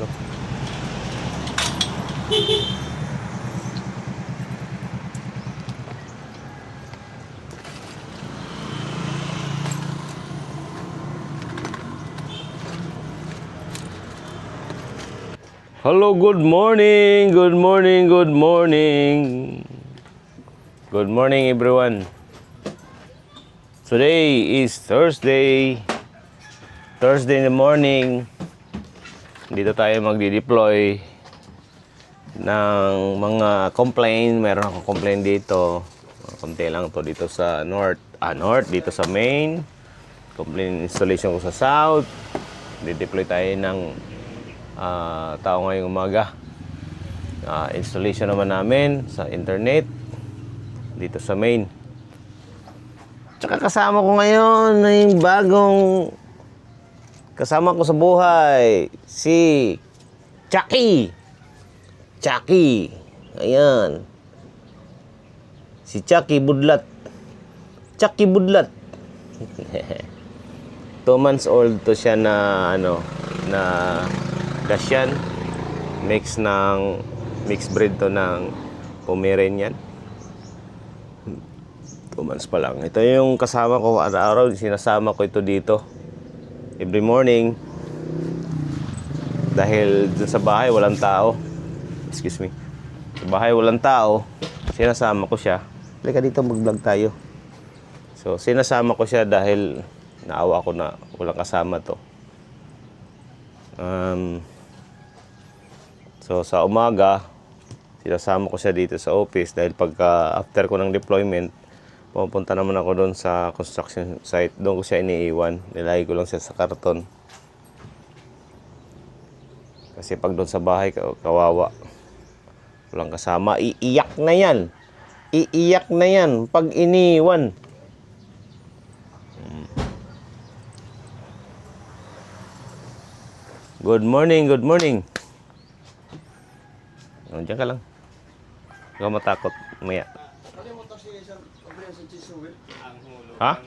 dito. Hello, good morning, good morning, good morning. Good morning everyone. Today is Thursday. Thursday in the morning. Dito tayo magdi-deploy ng mga complaint. Meron akong complaint dito. Konti lang to dito sa north. North, dito sa main. Complaint installation ko sa south. Di-deploy tayo ng tao ngayong umaga. Installation naman namin sa internet dito sa main. Tsaka kasama ko ngayon yung bagong kasama ko sa buhay, si Chucky. Chucky. Ayan. Si Chucky Budlat. Chucky Budlat. 2 months old to siya na na Dachshund. Mix breed to ng Pomeranian. 2 months pa lang. Ito yung kasama ko araw-araw. Sinasama ko ito dito every morning. Dahil dun sa bahay walang tao. Excuse me. Sa bahay walang tao. Sinasama ko siya. Halika dito, mag-vlog tayo. So sinasama ko siya dahil naawa ko na walang kasama to. So sa umaga sinasama ko siya dito sa office dahil pagka after ko ng deployment pupunta naman ako doon sa construction site. Doon ko siya iniiwan. Nilagay ko lang siya sa karton. Kasi pag doon sa bahay, kawawa. Walang kasama. Iiyak na yan. Iiyak na yan pag iniwan. Good morning, good morning. Diyan ka lang. Huwag matakot. Maya. Ha?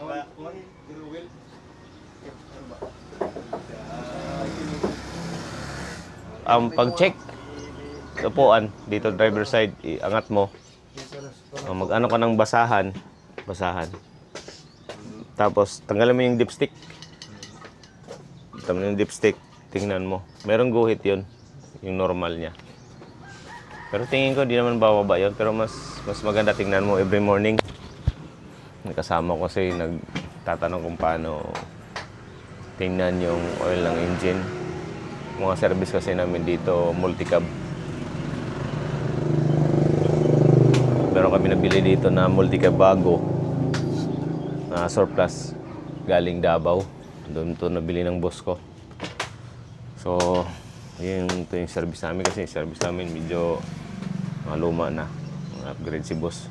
Pag-check upuan dito driver side, iangat mo. Mag-ano ka ng basahan. Tapos tanggalin mo yung dipstick. Tanggalin yung dipstick, tingnan mo. Merong guhit 'yon, yung normal niya. Pero tingin ko di naman bababa 'yon, pero mas maganda tingnan mo every morning. Kasama ko kasi nagtatanong kung paano tingnan yung oil ng engine. Mga service kasi namin dito, multi-cab. Meron kami nabili dito na multi-cab bago na surplus galing Davao. Doon to nabili ng boss ko. So, ito yung service namin kasi service namin medyo luma na. Upgrade si boss.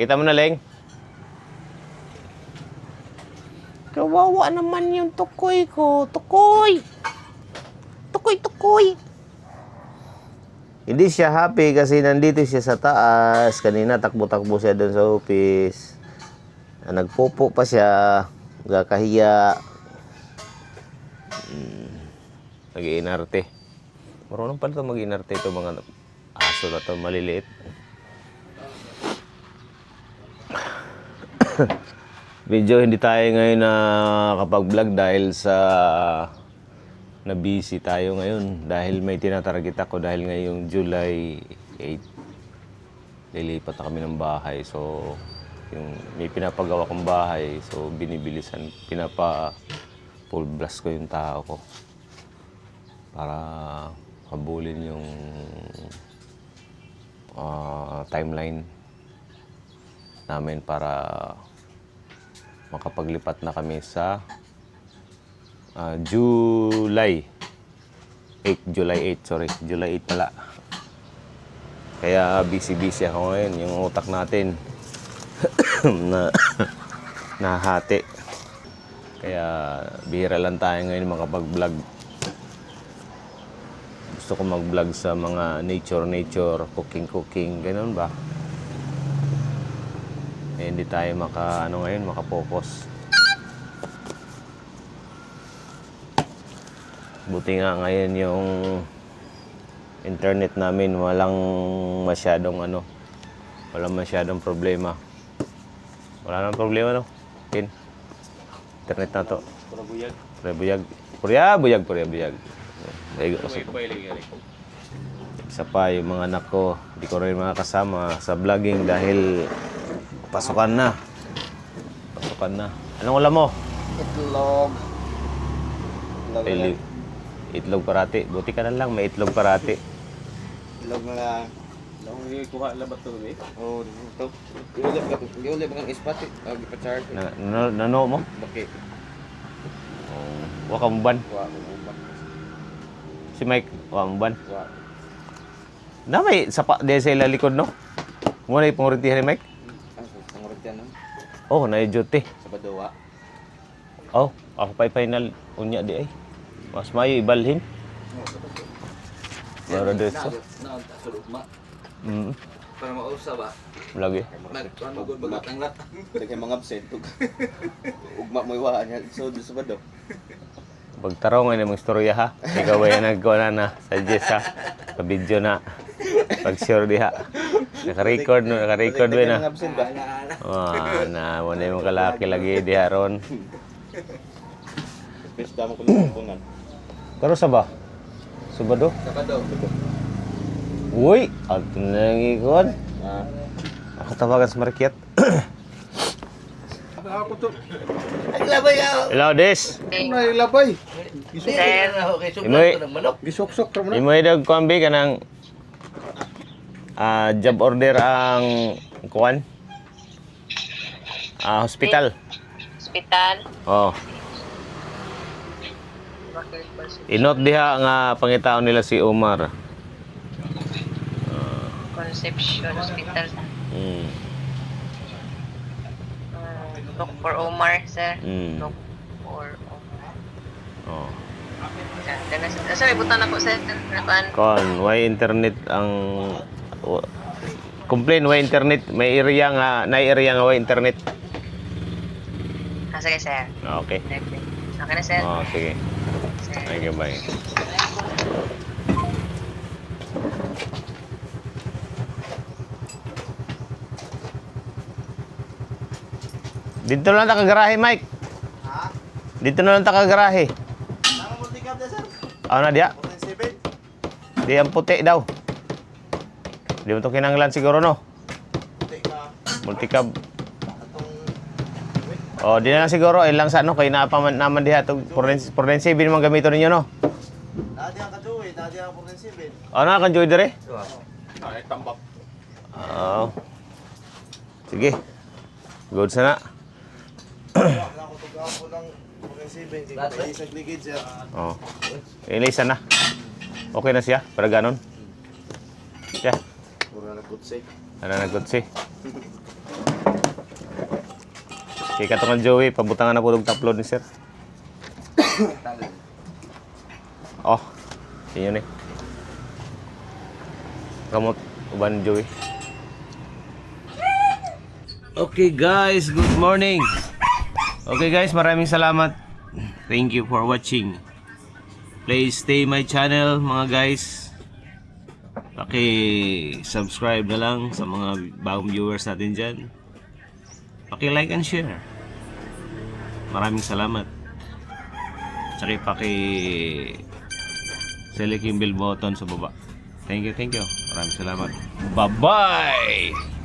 Kita mo na, Leng? Kawawa naman yung tukoy ko. Tukoy! Tukoy! Hindi siya happy kasi nandito siya sa taas. Kanina takbo-takbo siya doon sa office. Nagpopo pa siya. Nagkakahiya. Nag-iinarte. Marunong pala ito mag-iinarte ito mga aso na ito maliliit. Medyo hindi tayo ngayon na kapag-vlog dahil sa na busy tayo ngayon dahil may tinatarget ako dahil ngayong July 8 lilipat na kami ng bahay. So yung may pinapagawa kong bahay, so binibilisan, full blast ko yung tao ko para habulin yung timeline namin para makapaglipat na kami sa July 8, July 8 pala. Kaya busy ako ngayon. Yung utak natin na nahati. Kaya bihira lang tayo ngayon makapag-vlog. Gusto ko mag-vlog sa mga nature, cooking, ganoon ba? Hindi tayo makapokus. Buti nga ngayon yung internet namin walang masyadong problema. Wala nang problema no. Internet na to. Pura buyag. Isa pa yung mga anak ko, di ko rin makakasama sa vlogging dahil pasukan na. Anong ulam mo? Itlog. Itlog parati. Buti ka na lang, may itlog parati. Itlog na lang. Kuha labat to ni. Oh, dito. Giulip kang ispat ipachar. Nano mo? Bakit? Wa ka muban. Wa ubat. Si Mike, wa muban. Wa. Na may sapa di sa ila likod no? Mo na ipanguritihan ni Mike? Ang oras no? Oh, na duty. Sabado wa. Oh, ako pa final unya di ay. Mas mayo ibalhin. Para deso. Para mausa ba? Lagi. Magod bagatang rat. Daghay mga absent. Ugma mo iwa nya so sabado. Pagtaraw nga namang istorya ha. Ikaw ay nagkuha na sa Jess ha. Sa video na. Pag-sure diha. Naka-record ba na. Wala yung kalaki lagi diha ron. Pesta mo ko ng bungan. Pero sa ba? Sabado? Sabado. Uy! At nangikon. Ako tawagan sa Marikiat. Ako to. Hello, Des. Nay labay. Gisok-sok ra mo na. Imoy dag kuambi ka ng job order ang kuan. Hospital. Oh. Inot diha nga pangitaon nila si Omar. Conception Hospital. Look for Omar, sir. Look for Omar. Oh. Sorry, butan ako, sir. Kon, why internet ang complain why internet may area nga why internet. Sige, sir. Okay. Okay na, sir. Oh, sige. Thank you, bye. Dito lang ta kagarahe, Mike. Ha? Dito na lang ta kagarahe. Ang multi-cab na sir. Na dia? 47. Di ang puti daw. Di mo to kinanglan siguro no. Teka. Multicab. Atong Di na lang siguro ilang sa ano kay napaman naman diha to 47 man gamito ninyo no. Dadi ang kaduwi, dadi ang 47. Na kan joy dire? Ay tambak. Oo. Sige. Good sana. Wala ko tugapo ng 47. Kaya isang ligid sir. Oh. Ilisa na. Okay na siya para ganon. Siya. Pura na kutsi. Nagkutsi. Kaya katungan Joey, pabutangan na po itong upload ni sir. Oh, yun eh. Kamot, uban ni Joey. Okay guys, good morning. Okay guys, maraming salamat. Thank you for watching. Please stay my channel mga guys. Paki-subscribe na lang sa mga bagong viewers natin dyan. Paki-like and share. Maraming salamat. Tsaka paki-select yung bell button sa baba. Thank you. Maraming salamat. Bye-bye!